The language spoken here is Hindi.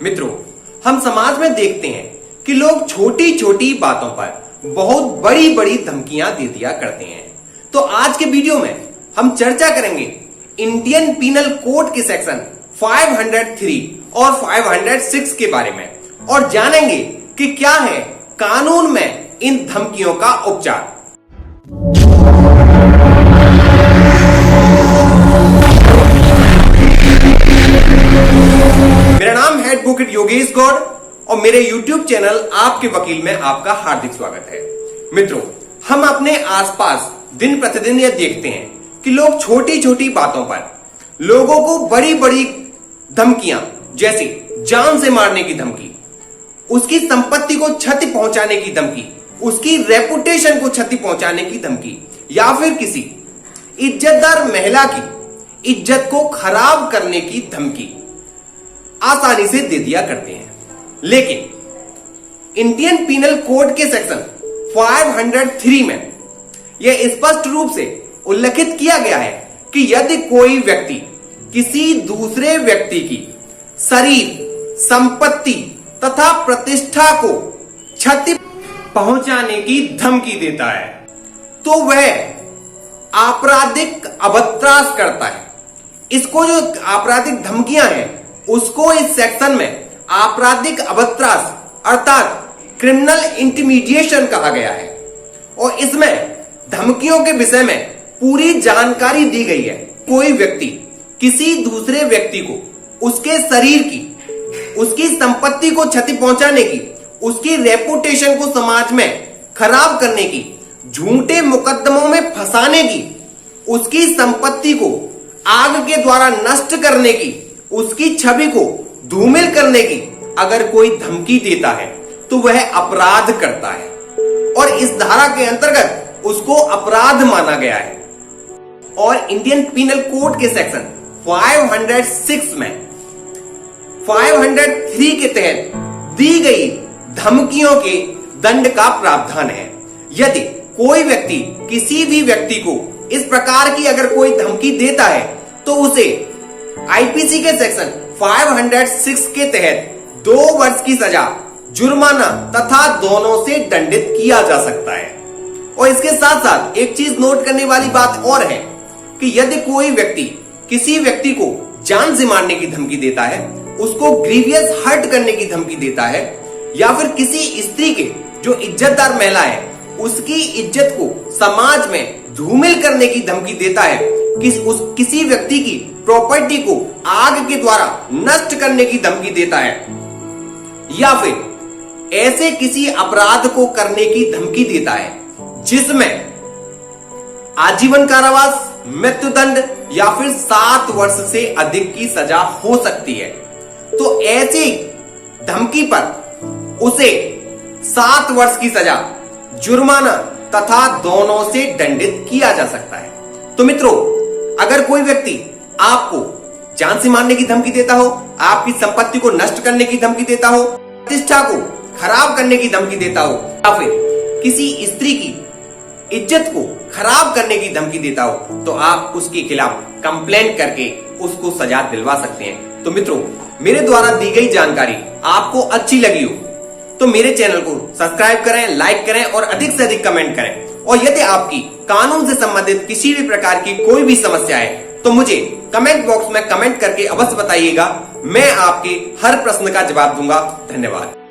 मित्रों, हम समाज में देखते हैं कि लोग छोटी छोटी बातों पर बहुत बड़ी बड़ी धमकियां दे दिया करते हैं। तो आज के वीडियो में हम चर्चा करेंगे इंडियन पीनल कोड के सेक्शन 503 और 506 के बारे में और जानेंगे कि क्या है कानून में इन धमकियों का उपचार। मेरा नाम है एडवोकेट योगेश गौड़ और मेरे YouTube चैनल आपके वकील में आपका हार्दिक स्वागत है। मित्रों, हम अपने आसपास दिन प्रतिदिन यह देखते हैं कि लोग छोटी छोटी बातों पर लोगों को बड़ी बड़ी धमकियां, जैसे जान से मारने की धमकी, उसकी संपत्ति को क्षति पहुंचाने की धमकी, उसकी रेपुटेशन को क्षति पहुंचाने की धमकी या फिर किसी इज्जतदार महिला की इज्जत को खराब करने की धमकी आसानी से दे दिया करते हैं। लेकिन इंडियन पीनल कोड के सेक्शन 503 में यह स्पष्ट रूप से उल्लेखित किया गया है कि यदि कोई व्यक्ति किसी दूसरे व्यक्ति की शरीर, संपत्ति तथा प्रतिष्ठा को क्षति पहुंचाने की धमकी देता है तो वह आपराधिक अभद्रास करता है। इसको जो आपराधिक धमकियां हैं उसको इस सेक्शन में आपराधिक अभद्रास अर्थात क्रिमिनल इंटिमिडिएशन कहा गया है और इसमें धमकियों के विषय में पूरी जानकारी दी गई है। कोई व्यक्ति किसी दूसरे व्यक्ति को उसके शरीर की, उसकी संपत्ति को क्षति पहुंचाने की, उसकी रेपुटेशन को समाज में खराब करने की, झूठे मुकदमों में फंसाने की, उसकी संपत्ति को आग के द्वारा नष्ट करने की, उसकी छवि को धूमिल करने की अगर कोई धमकी देता है तो वह अपराध करता है और इस धारा के अंतर्गत उसको अपराध माना गया है। और इंडियन पीनल कोड के सेक्शन 506 में 503 के तहत दी गई धमकियों के दंड का प्रावधान है। यदि कोई व्यक्ति किसी भी व्यक्ति को इस प्रकार की अगर कोई धमकी देता है तो उसे आईपीसी के सेक्शन 506 के तहत 2 वर्ष की सजा, जुर्माना तथा दोनों से दंडित किया जा सकता है। और इसके साथ साथ एक चीज नोट करने वाली बात और है कि यदि कोई व्यक्ति किसी व्यक्ति को जान से मारने की धमकी देता है, उसको ग्रीवियस हर्ट करने की धमकी देता है या फिर किसी स्त्री के जो इज्जतदार महिला है उसकी इज्जत को समाज में धूमिल करने की धमकी देता है, किसी व्यक्ति की प्रॉपर्टी को आग के द्वारा नष्ट करने की धमकी देता है या फिर ऐसे किसी अपराध को करने की धमकी देता है जिसमें आजीवन कारावास, मृत्युदंड या फिर 7 वर्ष से अधिक की सजा हो सकती है, तो ऐसी धमकी पर उसे 7 वर्ष की सजा, जुर्माना तथा दोनों से दंडित किया जा सकता है। तो मित्रों, अगर कोई व्यक्ति आपको जान से मारने की धमकी देता हो, आपकी संपत्ति को नष्ट करने की धमकी देता हो, प्रतिष्ठा को खराब करने की धमकी देता हो या फिर किसी स्त्री की इज्जत को खराब करने की धमकी देता हो तो आप उसके खिलाफ कंप्लेंट करके उसको सजा दिलवा सकते हैं। तो मित्रों, मेरे द्वारा दी गई जानकारी आपको अच्छी लगी हो तो मेरे चैनल को सब्सक्राइब करें, लाइक करें और अधिक से अधिक कमेंट करें। और यदि आपकी कानून से संबंधित किसी भी प्रकार की कोई भी समस्या है तो मुझे कमेंट बॉक्स में कमेंट करके अवश्य बताइएगा। मैं आपके हर प्रश्न का जवाब दूंगा। धन्यवाद।